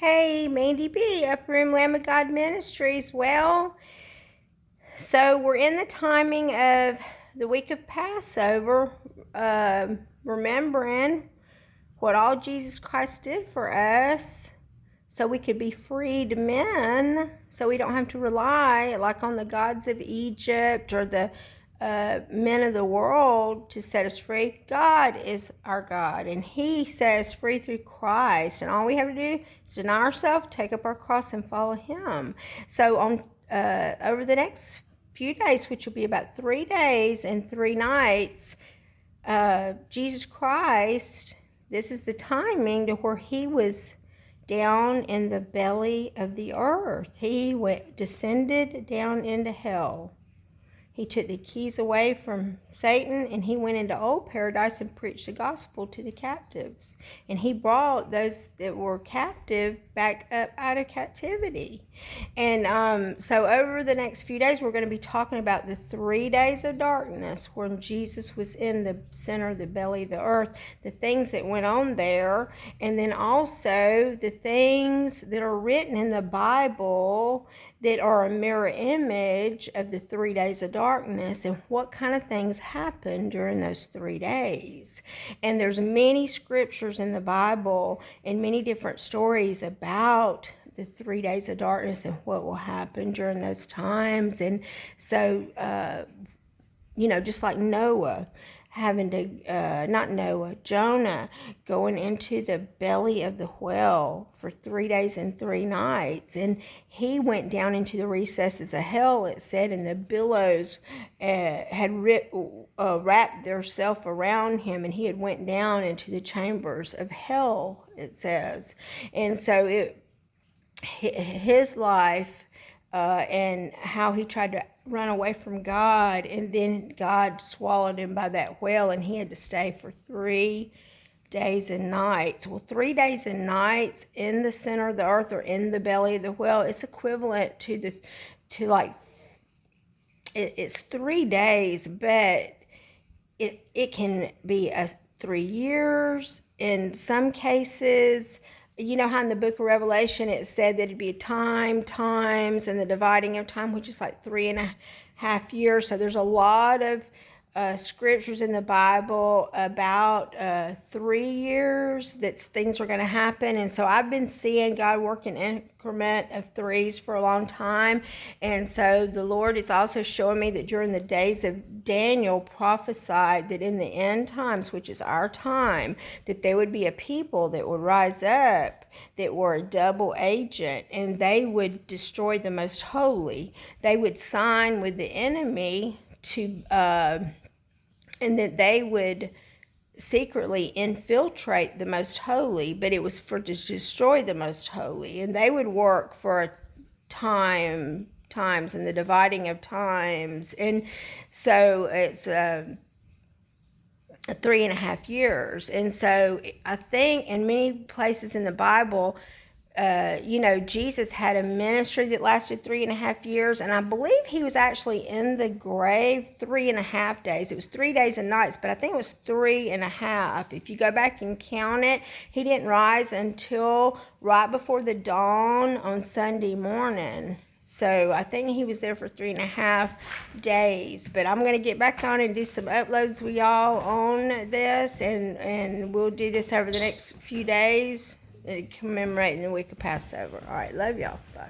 Hey, Mandy B, Upper Room Lamb of God Ministries. Well, so we're in the timing of the week of Passover, remembering what all Jesus Christ did for us so we could be freed men, so we don't have to rely like on the gods of Egypt or the men of the world to set us free. God is our God, and He set us free through Christ, and all we have to do is deny ourselves, take up our cross, and follow Him. So on over the next few days, which will be about 3 days and 3 nights, Jesus Christ, this is the timing to where He was down in the belly of the earth. He descended down into hell. He took the keys away from Satan, and He went into old paradise and preached the gospel to the captives. And He brought those that were captive back up out of captivity. And so over the next few days, we're going to be talking about the 3 days of darkness when Jesus was in the center of the belly of the earth, the things that went on there, and then also the things that are written in the Bible that are a mirror image of the 3 days of darkness and what kind of things happened during those 3 days. And there's many scriptures in the Bible and many different stories about the 3 days of darkness and what will happen during those times. And so, just like Noah having to, Jonah going into the belly of the whale for 3 days and 3 nights. And he went down into the recesses of hell, it said, and the billows had wrapped themselves around him, and he had went down into the chambers of hell, it says. And so his life and how he tried to run away from God, and then God swallowed him by that whale, and he had to stay for 3 days and nights. Well, 3 days and nights in the center of the earth or in the belly of the whale, it's equivalent to it's 3 days, but it can be 3 years in some cases. You know how in the book of Revelation it said that it'd be times, and the dividing of time, which is like 3.5 years. So there's a lot of scriptures in the Bible about 3 years that things are going to happen. And so I've been seeing God work in increment of 3s for a long time. And so the Lord is also showing me that during the days of Daniel prophesied that in the end times, which is our time, that there would be a people that would rise up that were a double agent, and they would destroy the most holy. They would sign with the enemy to and that they would secretly infiltrate the most holy, but it was to destroy the most holy. And they would work for times and the dividing of times. And so it's 3.5 years. And so I think in many places in the Bible, Jesus had a ministry that lasted 3.5 years, and I believe he was actually in the grave 3.5 days. It was 3 days and nights, but I think it was 3.5. If you go back and count it, he didn't rise until right before the dawn on Sunday morning. So I think he was there for 3.5 days. But I'm going to get back on and do some uploads with y'all on this, and we'll do this over the next few days, commemorating the week of Passover. All right, love y'all. Bye.